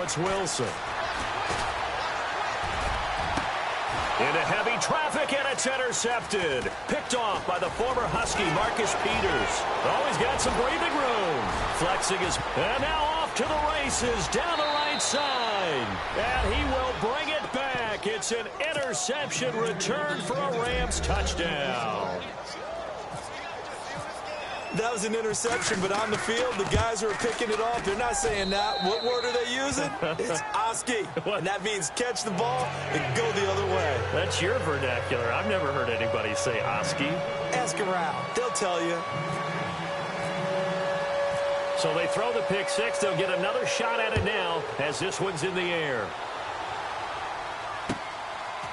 it's Wilson. Into heavy traffic, and it's intercepted. Picked off by the former Husky, Marcus Peters. Oh, he's got some breathing room. Flexing his... And now off to the races down the right side. And he will bring it back. It's an interception return for a Rams touchdown. That was an interception, but on the field, the guys who are picking it off, they're not saying that. What word are they using? It's Oski. And that means catch the ball and go the other way. That's your vernacular. I've never heard anybody say Oski. Ask around. They'll tell you. So they throw the pick six. They'll get another shot at it now as this one's in the air.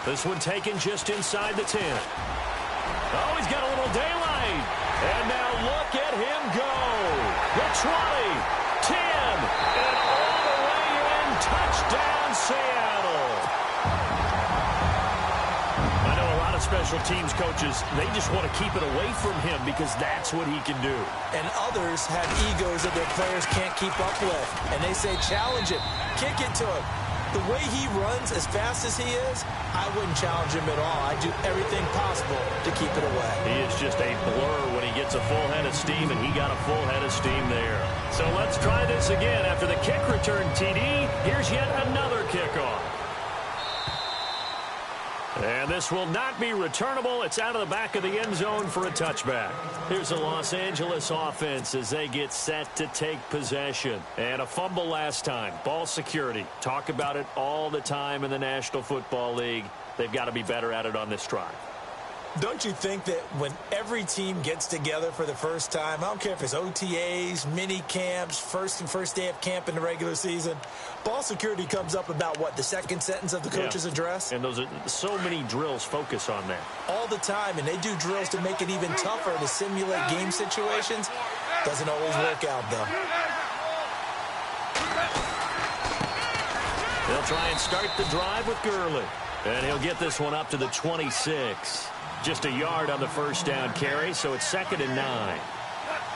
This one taken just inside the 10. Oh, he's got a little daylight. And now look at him go. The 20, 10, and all the way in. Touchdown, Seattle. I know a lot of special teams coaches, they just want to keep it away from him because that's what he can do. And others have egos that their players can't keep up with. And they say, challenge it, kick it to him. The way he runs as fast as he is, I wouldn't challenge him at all. I'd do everything possible to keep it away. He is just a blur when he gets a full head of steam, and he got a full head of steam there. So let's try this again. After the kick return TD, here's yet another kickoff. And this will not be returnable. It's out of the back of the end zone for a touchback. Here's the Los Angeles offense as they get set to take possession. And a fumble last time. Ball security. Talk about it all the time in the National Football League. They've got to be better at it on this drive. Don't you think that when every team gets together for the first time, I don't care if it's OTAs, mini camps, first day of camp in the regular season, ball security comes up about, what, the second sentence of the coach's address? And those are so many drills focus on that. All the time, and they do drills to make it even tougher to simulate game situations. Doesn't always work out, though. They'll try and start the drive with Gurley. And he'll get this one up to the 26. Just a yard on the first down carry, so it's 2nd and 9.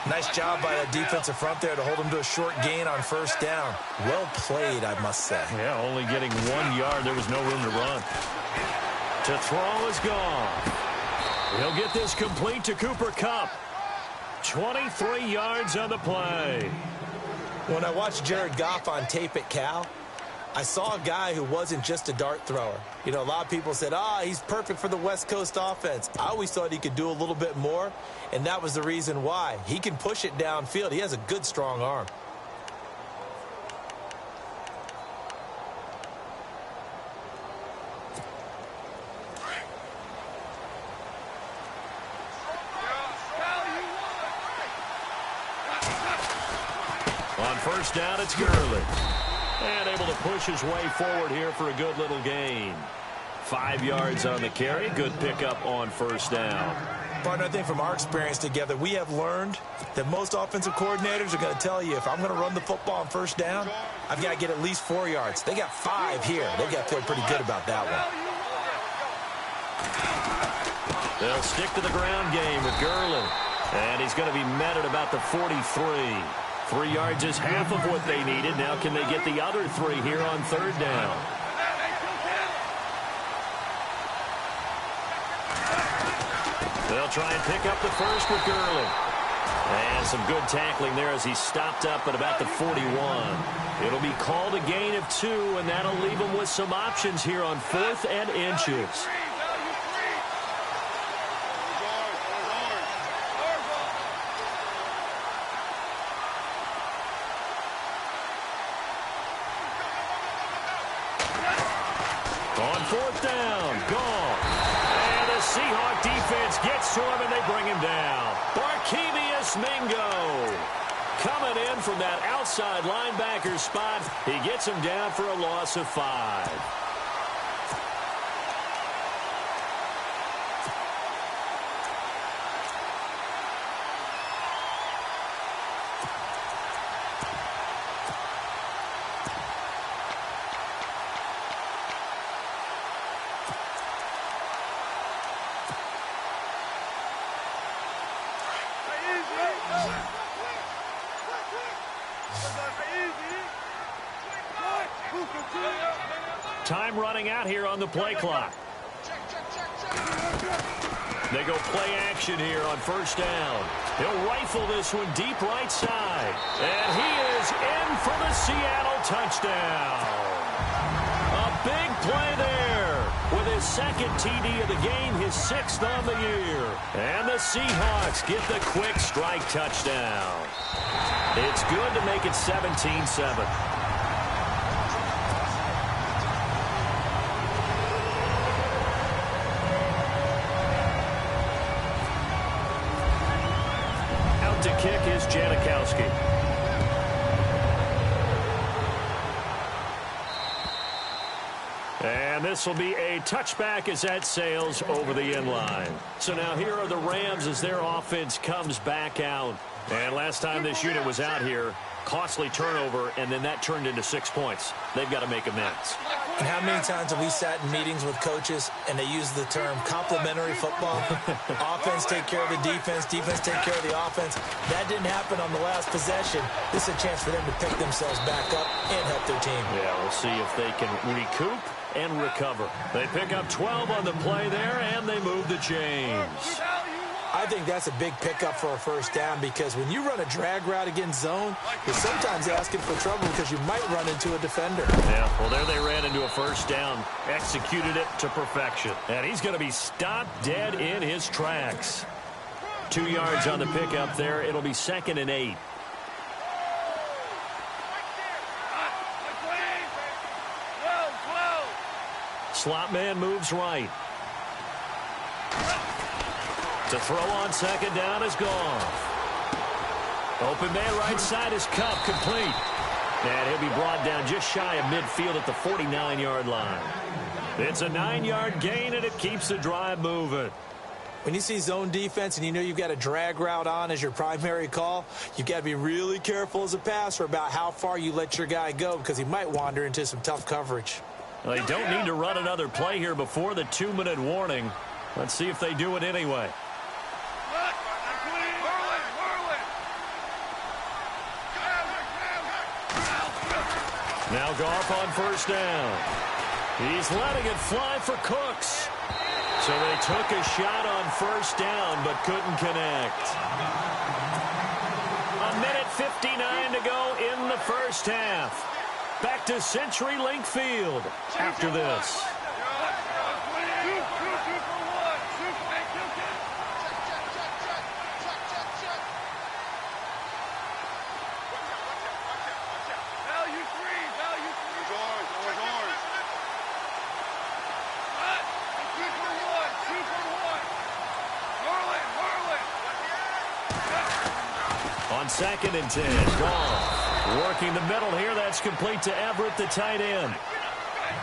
Nice job by that defensive front there to hold him to a short gain on first down. Well played, I must say. Yeah, only getting 1 yard. There was no room to run. To throw is gone. He'll get this complete to Cooper Kupp. 23 yards on the play. When I watched Jared Goff on tape at Cal, I saw a guy who wasn't just a dart thrower. You know, a lot of people said, he's perfect for the West Coast offense. I always thought he could do a little bit more, and that was the reason why. He can push it downfield. He has a good, strong arm. On first down, it's Gurley. And able to push his way forward here for a good little gain. 5 yards on the carry. Good pickup on first down. Partner, I think from our experience together, we have learned that most offensive coordinators are going to tell you, if I'm going to run the football on first down, I've got to get at least 4 yards. They got 5 here. They've got to feel pretty good about that one. They'll stick to the ground game with Gurley. And he's going to be met at about the 43. 3 yards is half of what they needed. Now can they get the other 3 here on third down? They'll try and pick up the first with Gurley. And some good tackling there as he stopped up at about the 41. It'll be called a gain of 2, and that'll leave them with some options here on 4th and inches. On 4th down, gone. And the Seahawk defense gets to him, and they bring him down. Barkevious Mingo coming in from that outside linebacker spot. He gets him down for a loss of 5. Time running out here on the play clock. They go play action here on first down. He'll rifle this one deep right side. And he is in for the Seattle touchdown. A big play there with his second TD of the game, his 6th on the year. And the Seahawks get the quick strike touchdown. It's good to make it 17-7. To kick is Janikowski. And this will be a touchback as that sails over the end line. So now here are the Rams as their offense comes back out. And last time this unit was out here, costly turnover, and then that turned into 6 points. They've got to make amends. And how many times have we sat in meetings with coaches and they use the term complementary football? Offense take care of the defense, defense take care of the offense. That didn't happen on the last possession. This is a chance for them to pick themselves back up and help their team. Yeah, we'll see if they can recoup and recover. They pick up 12 on the play there, and they move the chains. I think that's a big pickup for a first down because when you run a drag route against zone, you're sometimes asking for trouble because you might run into a defender. Yeah, well, there they ran into a first down, executed it to perfection. And he's going to be stopped dead in his tracks. 2 yards on the pickup there. It'll be 2nd and 8. Slot man moves right. To throw on 2nd down is Goff. Open man right side is Cup, complete. And he'll be brought down just shy of midfield at the 49-yard line. It's a 9-yard gain, and it keeps the drive moving. When you see zone defense and you know you've got a drag route on as your primary call, you've got to be really careful as a passer about how far you let your guy go because he might wander into some tough coverage. Well, they don't need to run another play here before the 2-minute warning. Let's see if they do it anyway. Now Goff on first down. He's letting it fly for Cooks. So they took a shot on first down but couldn't connect. 1:59 to go in the first half. Back to CenturyLink Field after this. On 2nd and 10, Goff working the middle here. That's complete to Everett, the tight end.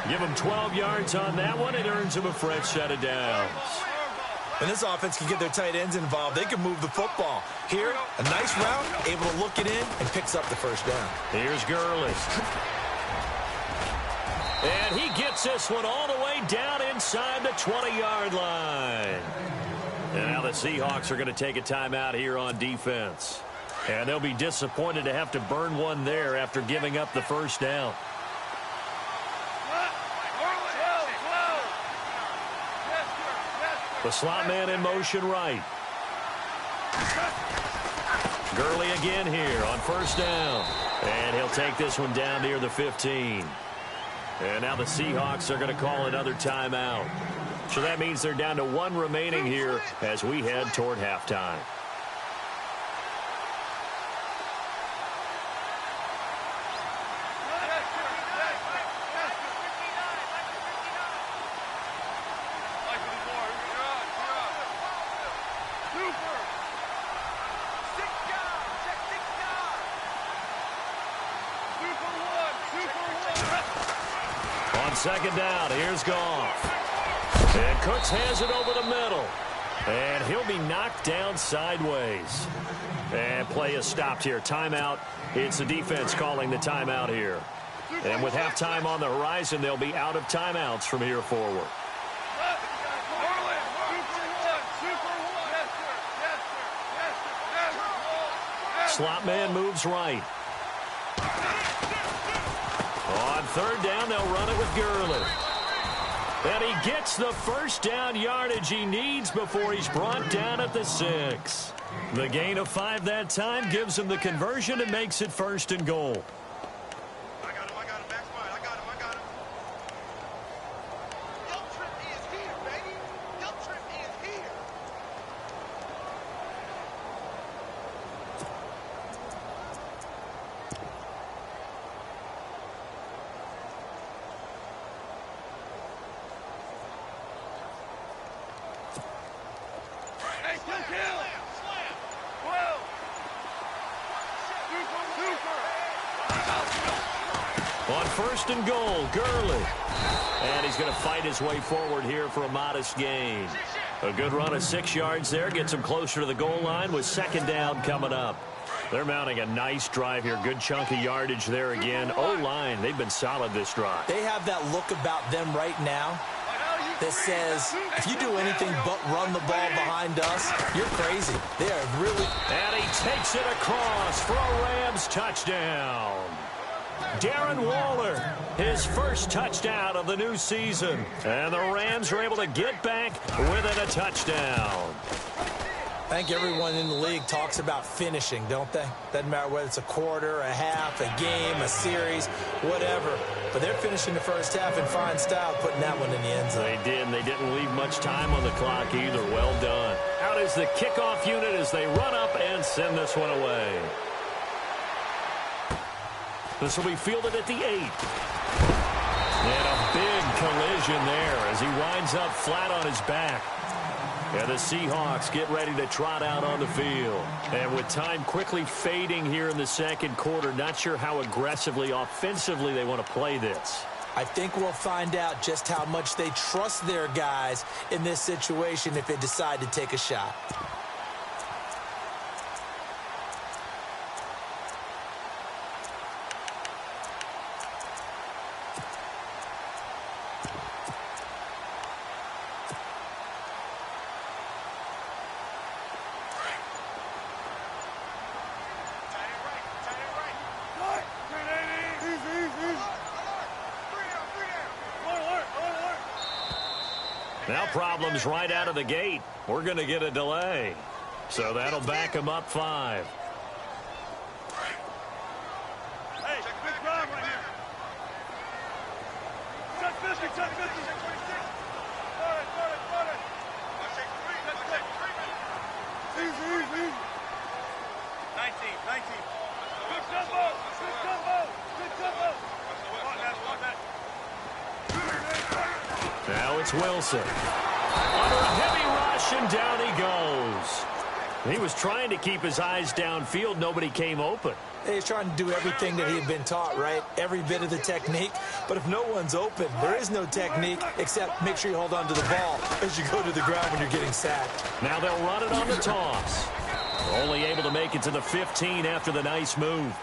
Give him 12 yards on that one. It earns him a fresh set of downs. When this offense can get their tight ends involved, they can move the football. Here, a nice route, able to look it in, and picks up the first down. Here's Gurley. And he gets this one all the way down inside the 20-yard line. And now the Seahawks are going to take a timeout here on defense. And they'll be disappointed to have to burn one there after giving up the first down. The slot man in motion right. Gurley again here on first down. And he'll take this one down near the 15. And now the Seahawks are going to call another timeout. So that means they're down to 1 remaining here as we head toward halftime. Second down, here's Goff. And Cooks has it over the middle. And he'll be knocked down sideways. And play is stopped here. Timeout. It's the defense calling the timeout here. And with halftime on the horizon, they'll be out of timeouts from here forward. Slot man moves right. On third down, they'll run it with Gurley. And he gets the first down yardage he needs before he's brought down at the 6. The gain of 5 that time gives him the conversion and makes it 1st and goal. I got him, Max White. I got him. Guilt trip is here, baby. Guilt trip is here. Hey, kill. Slam. Whoa. On 1st and goal, Gurley. And he's going to fight his way forward here for a modest gain. A good run of 6 yards there gets him closer to the goal line with 2nd down coming up. They're mounting a nice drive here. Good chunk of yardage there again. O-line, they've been solid this drive. They have that look about them right now that says, if you do anything but run the ball behind us, you're crazy. They are really... And he takes it across for a Rams touchdown. Darren Waller, his first touchdown of the new season. And the Rams are able to get back within a touchdown. I think everyone in the league talks about finishing, don't they? Doesn't matter whether it's a quarter, a half, a game, a series, whatever. But they're finishing the first half in fine style, putting that one in the end zone. They did, and they didn't leave much time on the clock either. Well done. Out is the kickoff unit as they run up and send this one away. This will be fielded at the 8. And a big collision there as he winds up flat on his back. And the Seahawks get ready to trot out on the field. And with time quickly fading here in the 2nd quarter, not sure how aggressively, offensively they want to play this. I think we'll find out just how much they trust their guys in this situation if they decide to take a shot. Now problems right out of the gate. We're going to get a delay. So that'll back him up 5. Hey, good drive right here. Check 50, check 50. Got it. Easy. 19. Good tempo. Want that. Now it's Wilson. Under a heavy rush, and down he goes. He was trying to keep his eyes downfield. Nobody came open. He's trying to do everything that he had been taught, right? Every bit of the technique. But if no one's open, there is no technique except make sure you hold on to the ball as you go to the ground when you're getting sacked. Now they'll run it on the toss. Only able to make it to the 15 after the nice move.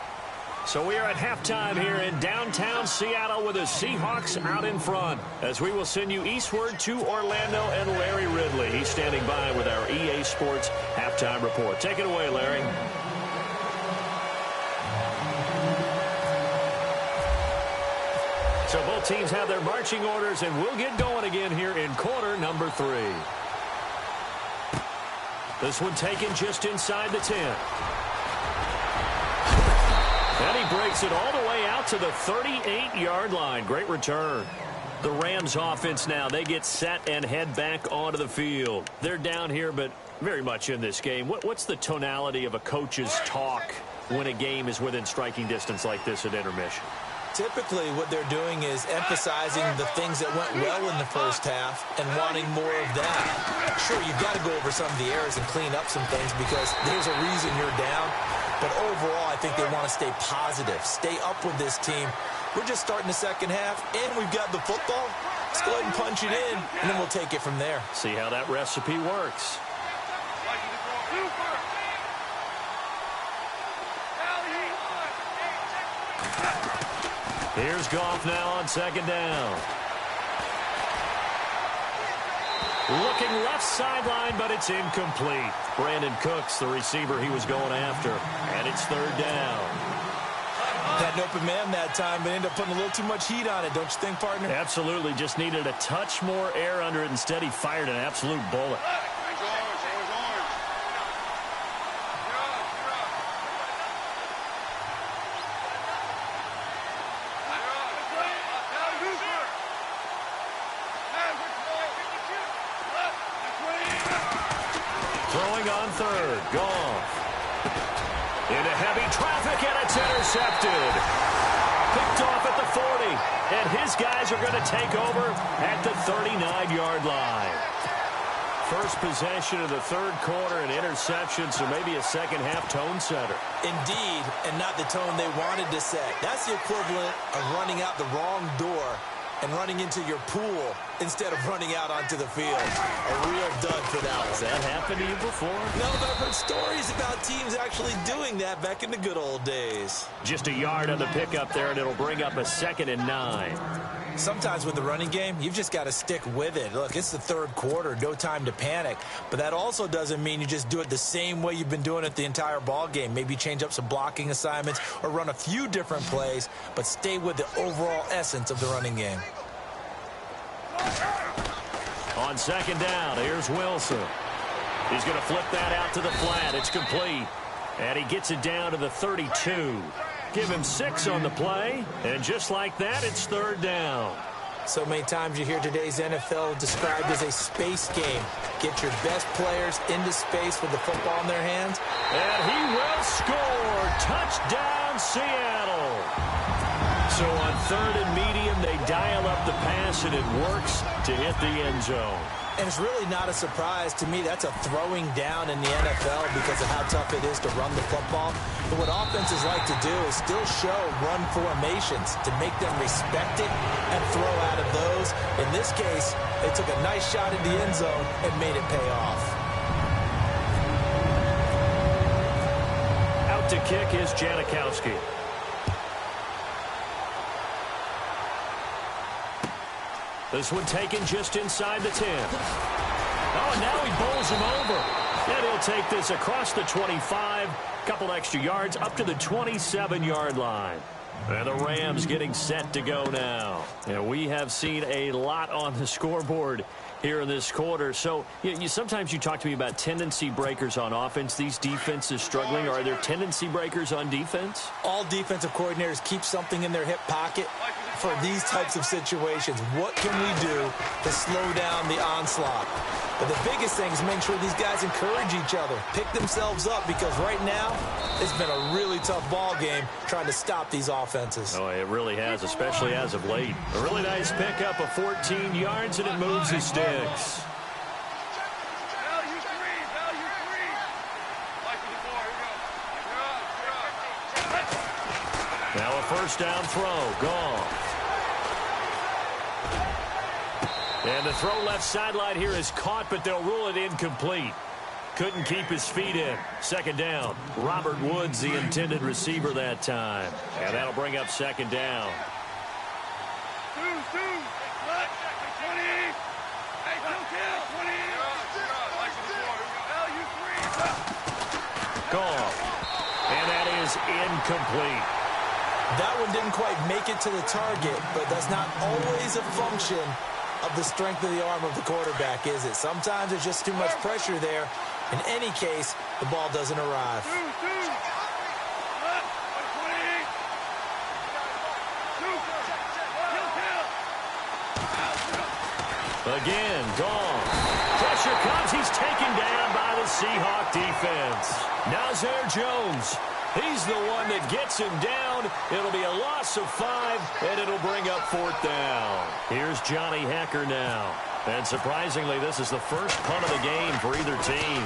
So we are at halftime here in downtown Seattle with the Seahawks out in front, as we will send you eastward to Orlando and Larry Ridley. He's standing by with our EA Sports halftime report. Take it away, Larry. So both teams have their marching orders, and we'll get going again here in quarter number 3. This one taken just inside the 10. And he breaks it all the way out to the 38-yard line. Great return. The Rams offense now, they get set and head back onto the field. They're down here, but very much in this game. What's the tonality of a coach's talk when a game is within striking distance like this at intermission? Typically, what they're doing is emphasizing the things that went well in the first half and wanting more of that. Sure, you've got to go over some of the errors and clean up some things because there's a reason you're down. But overall, I think they want to stay positive, stay up with this team. We're just starting the second half, and we've got the football. Let's go ahead and punch it in, and then we'll take it from there. See how that recipe works. Here's Goff now on second down. Looking left sideline, but it's incomplete. Brandon Cooks, the receiver he was going after. And it's third down. Had an open man that time, but ended up putting a little too much heat on it, don't you think, partner? Absolutely. Just needed a touch more air under it. Instead, he fired an absolute bullet. Throwing on third. Goff. Into heavy traffic, and it's intercepted. Picked off at the 40. And his guys are going to take over at the 39-yard line. First possession of the third quarter, an interception, so maybe a second-half tone setter. Indeed, and not the tone they wanted to set. That's the equivalent of running out the wrong door and running into your pool instead of running out onto the field. A real dud for that one. Has that happened to you before? No, but I've heard stories about teams actually doing that back in the good old days. Just a yard on the pickup there, and it'll bring up a 2nd and 9. Sometimes with the running game, you've just got to stick with it. Look, it's the third quarter, no time to panic. But that also doesn't mean you just do it the same way you've been doing it the entire ball game. Maybe change up some blocking assignments or run a few different plays, but stay with the overall essence of the running game. On 2nd down, here's Wilson. He's going to flip that out to the flat. It's complete. And he gets it down to the 32. Give him 6 on the play. And just like that, it's 3rd down. So many times you hear today's NFL described as a space game. Get your best players into space with the football in their hands. And he will score. Touchdown, Seattle. So on 3rd and medium, they dial up the pass, and it works to hit the end zone. And it's really not a surprise to me. That's a throwing down in the NFL because of how tough it is to run the football. But what offenses like to do is still show run formations to make them respect it and throw out of those. In this case, they took a nice shot at the end zone and made it pay off. Out to kick is Janikowski. This one taken just inside the 10. Oh, now he bowls him over. And he'll take this across the 25. Couple extra yards up to the 27-yard line. And the Rams getting set to go now. And we have seen a lot on the scoreboard here in this quarter. So sometimes you talk to me about tendency breakers on offense. These defenses struggling. Are there tendency breakers on defense? All defensive coordinators keep something in their hip pocket for these types of situations. What can we do to slow down the onslaught? But the biggest thing is make sure these guys encourage each other, pick themselves up, because right now it's been a really tough ball game trying to stop these offenses. Oh, it really has, especially as of late. A really nice pickup of 14 yards, and it moves the sticks. Now a first down throw. Gone. And the throw left sideline here is caught, but they'll rule it incomplete. Couldn't keep his feet in. 2nd down. Robert Woods, the intended receiver that time. And that'll bring up 2nd down. Gone. And that is incomplete. That one didn't quite make it to the target, but that's not always a function of the strength of the arm of the quarterback, is it? Sometimes there's just too much pressure there. In any case, the ball doesn't arrive. Again, gone. Pressure comes. He's taken down by the Seahawk defense. Nazir Jones. He's the one that gets him down. It'll be a loss of 5, and it'll bring up 4th down. Here's Johnny Hecker now. And surprisingly, this is the first punt of the game for either team.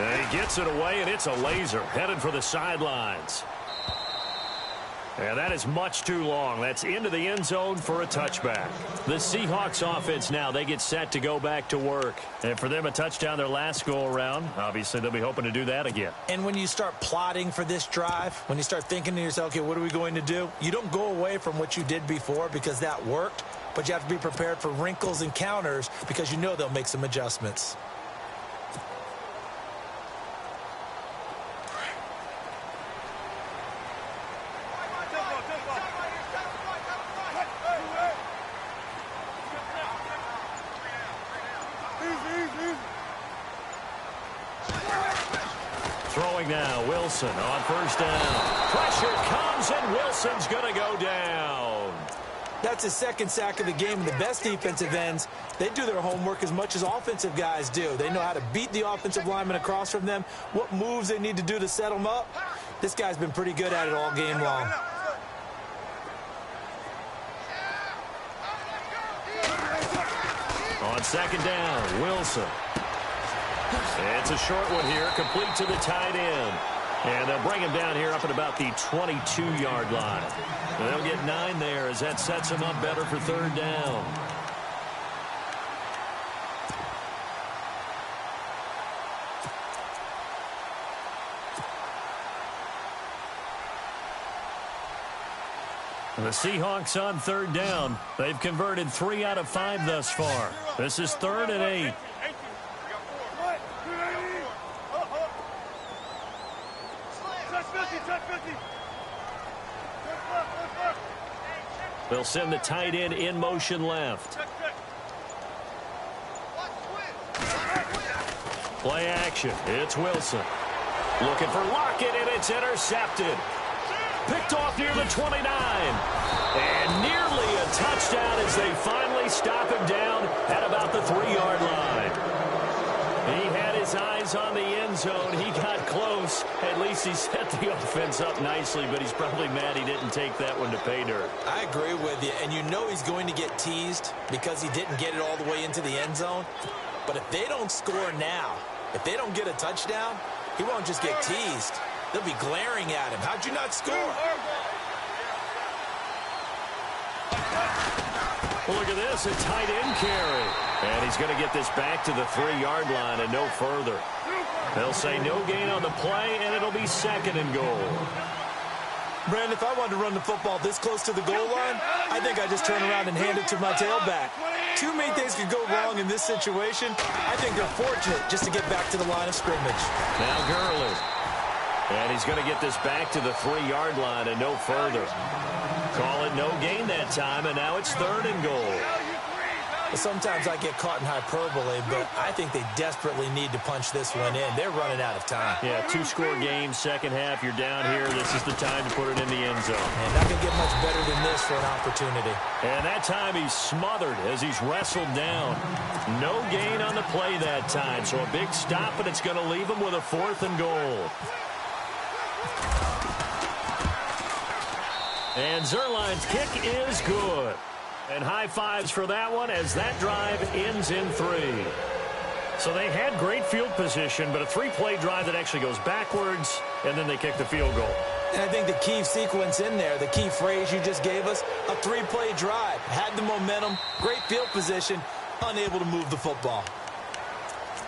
And he gets it away, and it's a laser headed for the sidelines. And that is much too long. That's into the end zone for a touchback. The Seahawks offense now, they get set to go back to work. And for them, a touchdown their last go-around. Obviously, they'll be hoping to do that again. And when you start plotting for this drive, when you start thinking to yourself, okay, what are we going to do? You don't go away from what you did before because that worked, but you have to be prepared for wrinkles and counters because you know they'll make some adjustments. throwing now. Wilson on first down. Pressure comes, and Wilson's going to go down. That's his second sack of the game. And the best defensive ends, they do their homework as much as offensive guys do. They know how to beat the offensive lineman across from them, what moves they need to do to set them up. This guy's been pretty good at it all game long. On second down, Wilson. It's a short one here, complete to the tight end. And they'll bring him down here up at about the 22-yard line. And they'll get 9 there as that sets him up better for third down. The Seahawks on third down. They've converted 3 out of 5 thus far. This is 3rd and 8. They'll send the tight end in motion left. Play action. It's Wilson. Looking for Lockett, and it's intercepted. Picked off near the 29. And nearly a touchdown as they finally stop him down at about the 3-yard line. He had his eyes on the end zone. He got close. At least he set the offense up nicely, but he's probably mad he didn't take that one to pay dirt. I agree with you, and you know he's going to get teased because he didn't get it all the way into the end zone. But if they don't score now, if they don't get a touchdown, he won't just get teased. They'll be glaring at him. How'd you not score? Well, look at this, a tight end carry. And he's going to get this back to the 3-yard line and no further. They'll say no gain on the play, and it'll be 2nd and goal. Brandon, if I wanted to run the football this close to the goal line, I think I just turn around and hand it to my tailback. Too many things could go wrong in this situation. I think they're fortunate just to get back to the line of scrimmage. Now Gurley. And he's going to get this back to the 3-yard line and no further. Call it no gain that time, and now it's 3rd and goal. Sometimes I get caught in hyperbole, but I think they desperately need to punch this one in. They're running out of time. Yeah, 2-score game, second half. You're down here. This is the time to put it in the end zone. And not going to get much better than this for an opportunity. And that time he's smothered as he's wrestled down. No gain on the play that time. So a big stop, and it's going to leave him with a 4th and goal. And Zerline's kick is good. And high fives for that one as that drive ends in 3. So they had great field position, but a 3-play drive that actually goes backwards, and then they kick the field goal. And I think the key sequence in there, the key phrase you just gave us, a 3-play drive. Had the momentum, great field position, unable to move the football.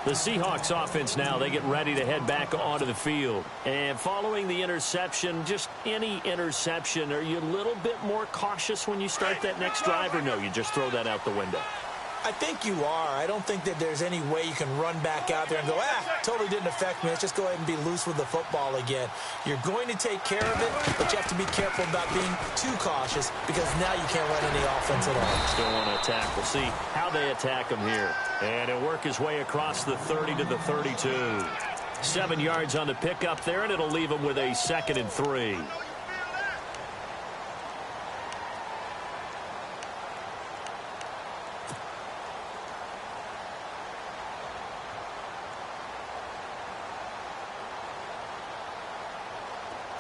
The Seahawks offense now, they get ready to head back onto the field. And following the interception, just any interception, are you a little bit more cautious when you start that next drive, or no, you just throw that out the window? I think you are. I don't think that there's any way you can run back out there and go, totally didn't affect me. Let's just go ahead and be loose with the football again. You're going to take care of it, but you have to be careful about being too cautious because now you can't run any offense at all. Still want to attack. We'll see how they attack him here. And he'll work his way across the 30 to the 32. 7 yards on the pickup there, and it'll leave him with a 2nd and 3.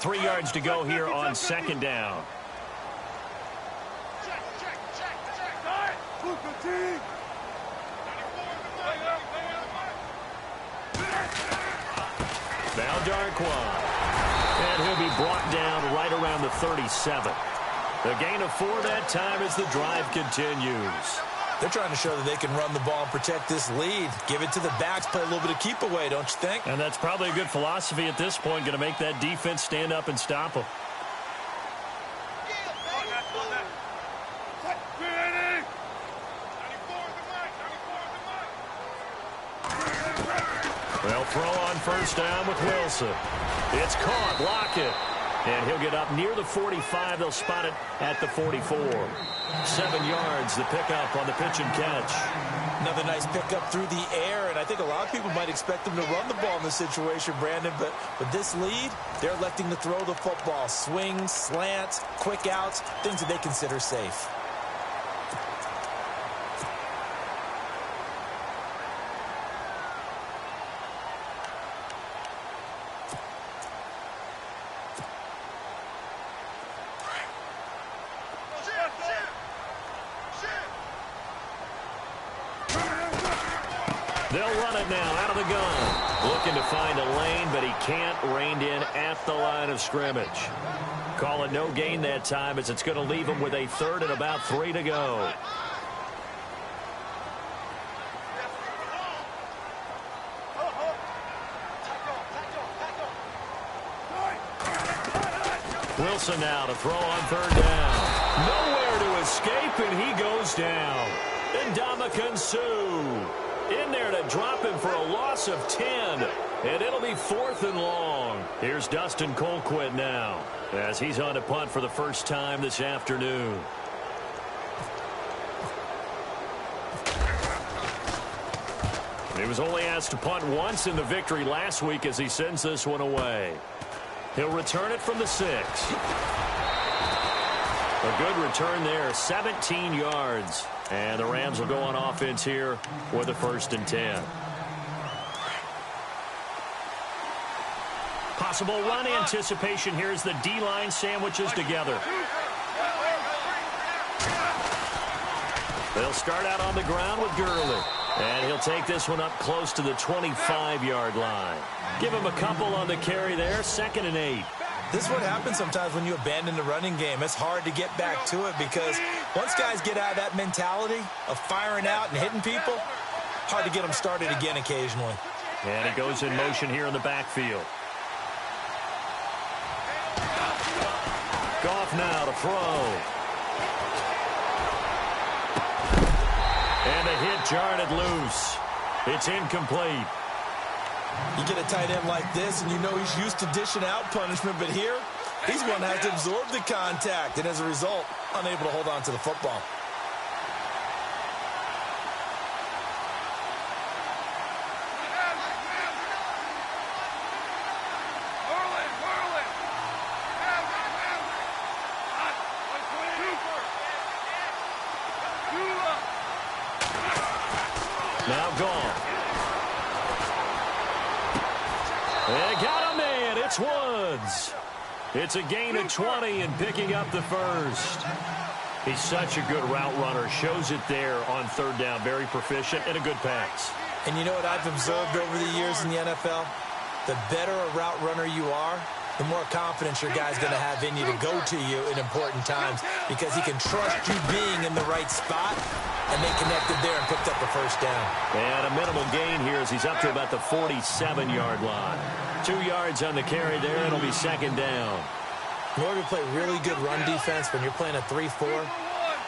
Three yards to go here on 2nd down. Now Darquan. And he'll be brought down right around the 37. The gain of 4 that time as the drive continues. They're trying to show that they can run the ball and protect this lead. Give it to the backs, play a little bit of keep away, don't you think? And that's probably a good philosophy at this point, going to make that defense stand up and stop them. They'll throw on first down with Wilson. It's caught. Lockett. And he'll get up near the 45. They'll spot it at the 44. 7 yards, the pickup on the pitch and catch. Another nice pickup through the air, and I think a lot of people might expect them to run the ball in this situation, Brandon, but with this lead, they're electing to throw the football. Swings, slants, quick outs, things that they consider safe. They'll run it now out of the gun. Looking to find a lane, but he can't. Reined in at the line of scrimmage. Call it no gain that time as it's going to leave him with a 3rd and about 3 to go. Wilson now to throw on 3rd down. Nowhere to escape, and he goes down. Ndamukong Suh in there to drop him for a loss of 10. And it'll be 4th and long. Here's Dustin Colquitt now as he's on to punt for the first time this afternoon. He was only asked to punt once in the victory last week as he sends this one away. He'll return it from the 6. A good return there, 17 yards. And the Rams will go on offense here with a 1st and 10. Possible run anticipation here as the D-line sandwiches together. They'll start out on the ground with Gurley. And he'll take this one up close to the 25-yard line. Give him a couple on the carry there, 2nd and 8. This is what happens sometimes when you abandon the running game. It's hard to get back to it because once guys get out of that mentality of firing out and hitting people, hard to get them started again occasionally. And he goes in motion here in the backfield. Goff now to throw. And a hit jarred it loose. It's incomplete. You get a tight end like this, and you know he's used to dishing out punishment, but here, he's going to have to absorb the contact, and as a result, unable to hold on to the football. Now gone. They got a man. It's Woods. It's a gain of 20 and picking up the 1st. He's such a good route runner. Shows it there on 3rd down. Very proficient and a good pass. And you know what I've observed over the years in the NFL? The better a route runner you are, the more confidence your guy's going to have in you to go to you in important times because he can trust you being in the right spot, and they connected there and picked up the 1st down. And a minimal gain here as he's up to about the 47-yard line. 2 yards on the carry there. It'll be 2nd down. In order to play really good run defense when you're playing a 3-4,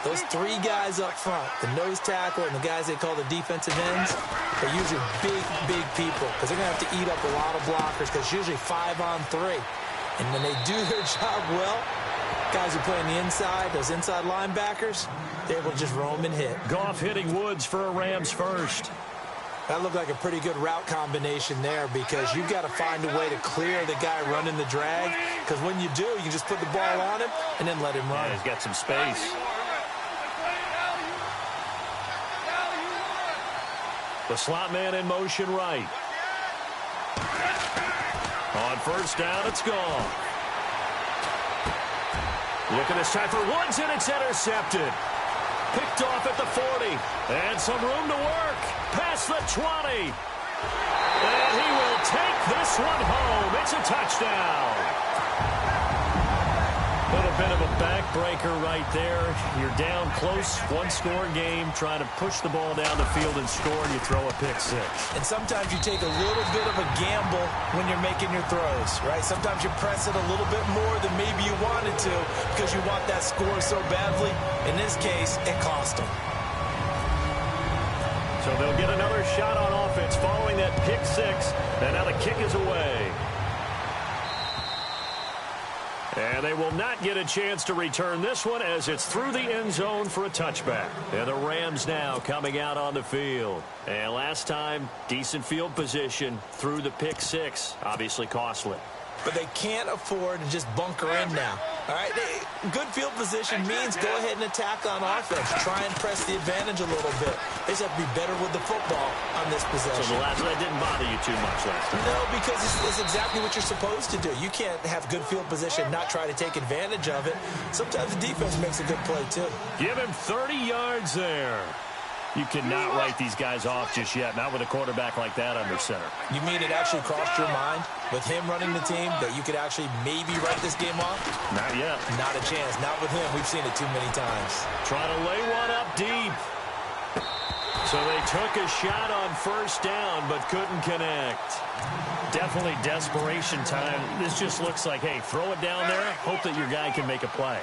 those 3 guys up front, the nose tackle and the guys they call the defensive ends, they're usually big people because they're going to have to eat up a lot of blockers because it's usually 5-on-3. And when they do their job well, guys who play on the inside, those inside linebackers, they're able to just roam and hit. Goff hitting Woods for a Rams 1st. That looked like a pretty good route combination there because you've got to find a way to clear the guy running the drag because when you do, you can just put the ball on him and then let him run. Yeah, he's got some space. The slot man in motion right. On 1st down, it's gone. Look at this time for Woods, and it's intercepted. Picked off at the 40. And some room to work. Past the 20. And he will take this one home. It's a touchdown. A little bit of a backbreaker right there. You're down close, 1-score game, trying to push the ball down the field and score, and you throw a pick 6. And sometimes you take a little bit of a gamble when you're making your throws, right? Sometimes you press it a little bit more than maybe you wanted to because you want that score so badly. In this case, it cost them. So they'll get another shot on offense following that pick 6, and now the kick is away. And they will not get a chance to return this one as it's through the end zone for a touchback. And the Rams now coming out on the field. And last time, decent field position through the pick six. Obviously costly. But they can't afford to just bunker in now. All right, good field position means go ahead and attack on offense. Try and press the advantage a little bit. They just have to be better with the football on this possession. So that didn't bother you too much last time? No, because it's exactly what you're supposed to do. You can't have good field position, not try to take advantage of it. Sometimes the defense makes a good play, too. Give him 30 yards there. You cannot write these guys off just yet, not with a quarterback like that under center. You mean it actually crossed your mind with him running the team that you could actually maybe write this game off? Not yet. Not a chance. Not with him. We've seen it too many times. Trying to lay one up deep. So they took a shot on first down but couldn't connect. Definitely desperation time. This just looks like, hey, throw it down there, hope that your guy can make a play.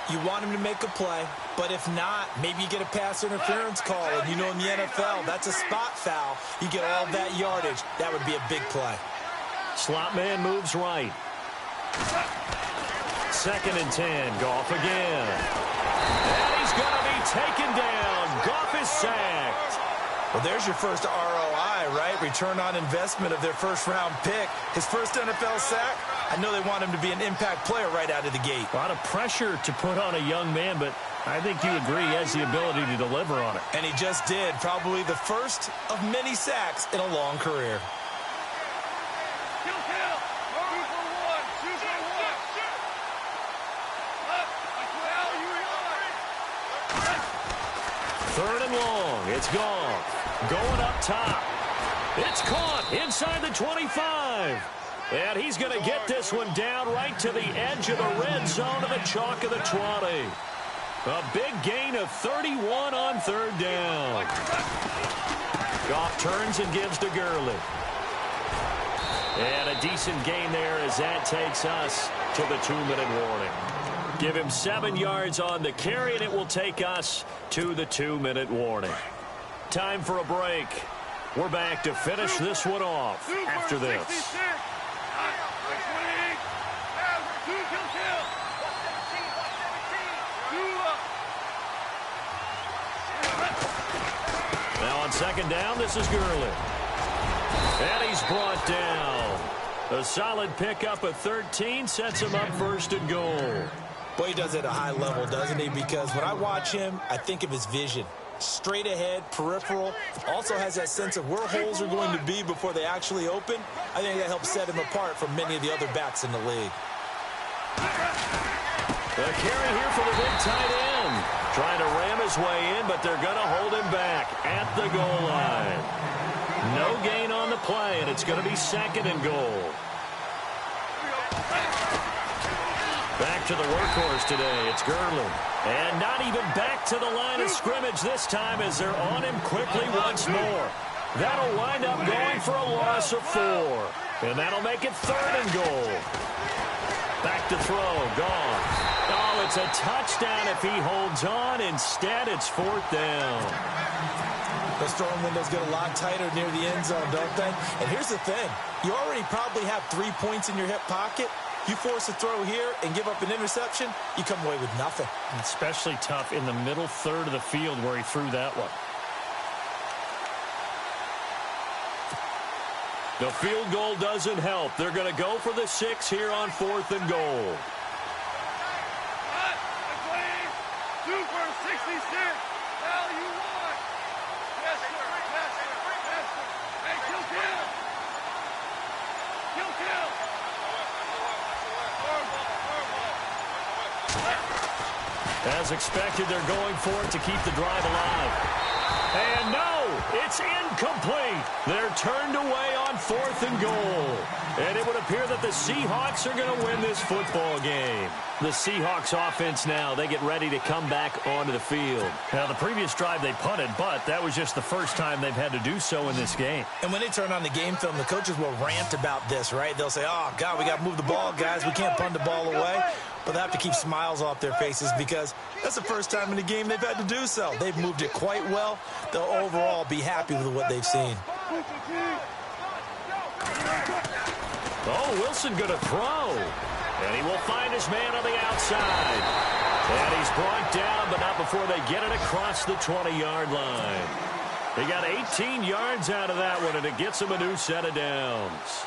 You want him to make a play, but if not, maybe you get a pass interference call. And you know in the NFL, that's a spot foul. You get all that yardage. That would be a big play. Slot man moves right. 2nd and 10. Goff again. And he's going to be taken down. Goff is sacked. Well, there's your first ROI, right? Return on investment of their first-round pick. His first NFL sack. I know they want him to be an impact player right out of the gate. A lot of pressure to put on a young man, but I think you agree he has the ability to deliver on it. And he just did. Probably the first of many sacks in a long career. Third and long. It's gone. Going up top. It's caught inside the 25. And he's going to get this one down right to the edge of the red zone of the chalk of the 20. A big gain of 31 on 3rd down. Goff turns and gives to Gurley. And a decent gain there as that takes us to the 2-minute warning. Give him 7 yards on the carry, and it will take us to the 2-minute warning. Time for a break. We're back to finish this one off after this. Now on 2nd down, this is Gurley. And he's brought down. A solid pickup of 13 sets him up 1st and goal. Boy, he does it at a high level, doesn't he? Because when I watch him, I think of his vision. Straight ahead, peripheral. Also has that sense of where holes are going to be before they actually open. I think that helps set him apart from many of the other backs in the league. The carry here for the big tight end. Trying to ram his way in, but they're going to hold him back at the goal line. No gain on the play, and it's going to be 2nd and goal. Back to the workhorse today. It's Gurley. And not even back to the line of scrimmage this time as they're on him quickly once more. That'll wind up going for a loss of 4. And that'll make it 3rd and goal. Back to throw. Gone. Oh, it's a touchdown if he holds on. Instead, it's 4th down. Those throwing windows get a lot tighter near the end zone, don't they? And here's the thing. You already probably have 3 points in your hip pocket. You force a throw here and give up an interception, you come away with nothing. Especially tough in the middle third of the field where he threw that one. The field goal doesn't help. They're going to go for the 6 here on 4th and goal. As expected, they're going for it to keep the drive alive. And no, it's incomplete. They're turned away on 4th and goal. And it would appear that the Seahawks are going to win this football game. The Seahawks offense now, they get ready to come back onto the field. Now, the previous drive they punted, but that was just the first time they've had to do so in this game. And when they turn on the game film, the coaches will rant about this, right? They'll say, oh, God, we got to move the ball, guys. We can't punt the ball away. But they have to keep smiles off their faces because that's the first time in the game they've had to do so. They've moved it quite well. They'll overall be happy with what they've seen. Oh, Wilson going to throw. And he will find his man on the outside. And he's brought down, but not before they get it across the 20-yard line. They got 18 yards out of that one, and it gets him a new set of downs.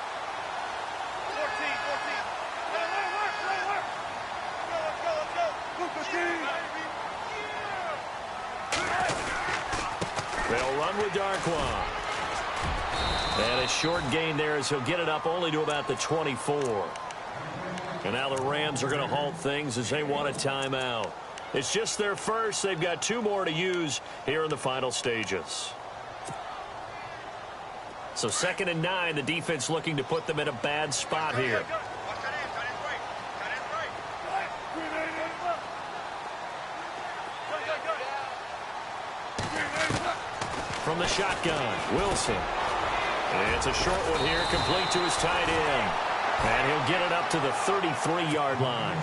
14. They'll run with Darkwa. And a short gain there as he'll get it up only to about the 24. And now the Rams are going to halt things as they want a timeout. It's just their first. They've got 2 more to use here in the final stages. So 2nd and 9, the defense looking to put them in a bad spot here. From the shotgun, Wilson. And it's a short one here, complete to his tight end. And he'll get it up to the 33-yard line.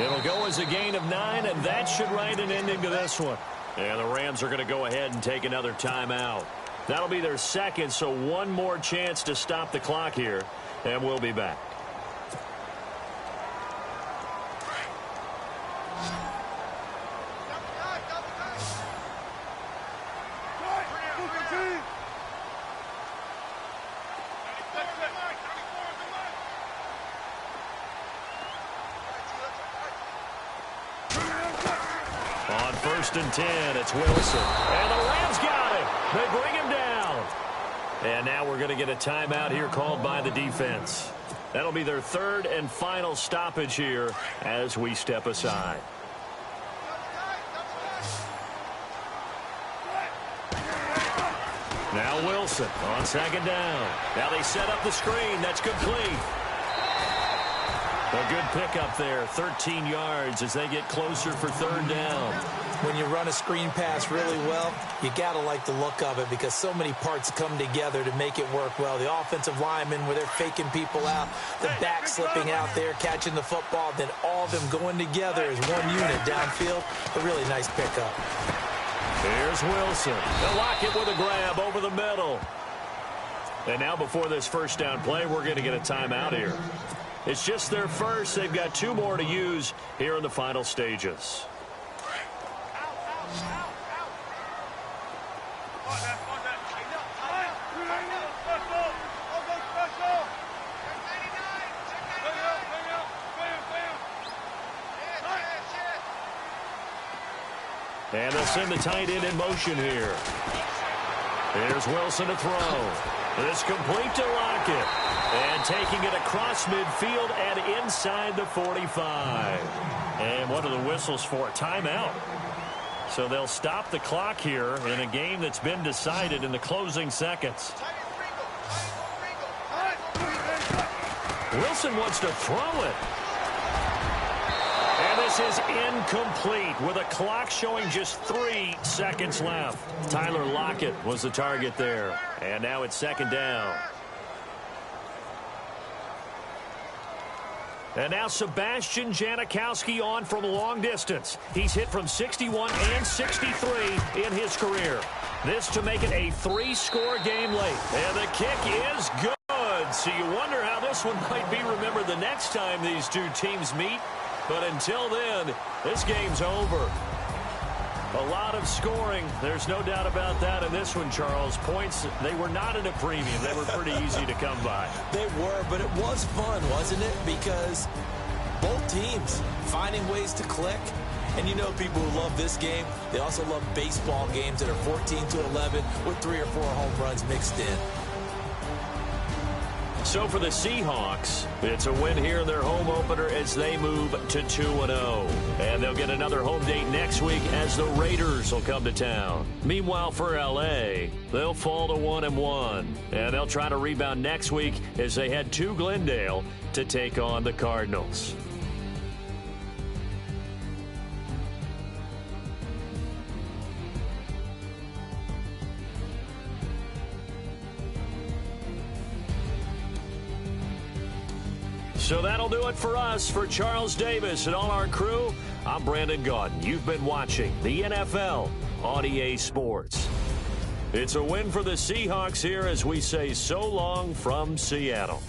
It'll go as a gain of 9, and that should write an ending to this one. And the Rams are going to go ahead and take another timeout. That'll be their second, so one more chance to stop the clock here, and we'll be back. On 1st and 10, it's Wilson. And the Rams got him. They bring him down. And now we're going to get a timeout here called by the defense. That'll be their 3rd and final stoppage here as we step aside. Now Wilson on 2nd down. Now they set up the screen. That's complete. A good pickup there, 13 yards as they get closer for 3rd down. When you run a screen pass really well, you got to like the look of it because so many parts come together to make it work well. The offensive linemen, where they're faking people out, the back slipping out there, catching the football, then all of them going together as one unit downfield. A really nice pickup. Here's Wilson. They'll lock it with a grab over the middle. And now before this 1st down play, we're going to get a timeout here. It's just their first. They've got 2 more to use here in the final stages. And they'll send the tight end in motion here. Here's Wilson to throw. It's complete to Lockett. And taking it across midfield and inside the 45. And what are the whistles for? Timeout. So they'll stop the clock here in a game that's been decided in the closing seconds. Wilson wants to throw it. And this is incomplete with a clock showing just 3 seconds left. Tyler Lockett was the target there. And now it's 2nd down. And now Sebastian Janikowski on from a long distance. He's hit from 61 and 63 in his career. This to make it a 3-score game late. And the kick is good. So you wonder how this one might be remembered the next time these 2 teams meet. But until then, this game's over. A lot of scoring. There's no doubt about that in this one, Charles. Points, they were not in a premium. They were pretty easy to come by. They were, but it was fun, wasn't it? Because both teams finding ways to click. And you know people who love this game, they also love baseball games that are 14-11 with 3 or 4 home runs mixed in. So for the Seahawks, it's a win here in their home opener as they move to 2-0. And they'll get another home date next week as the Raiders will come to town. Meanwhile, for L.A., they'll fall to 1-1. And they'll try to rebound next week as they head to Glendale to take on the Cardinals. So that'll do it for us. For Charles Davis and all our crew, I'm Brandon Gaudin. You've been watching the NFL on EA Sports. It's a win for the Seahawks here as we say so long from Seattle.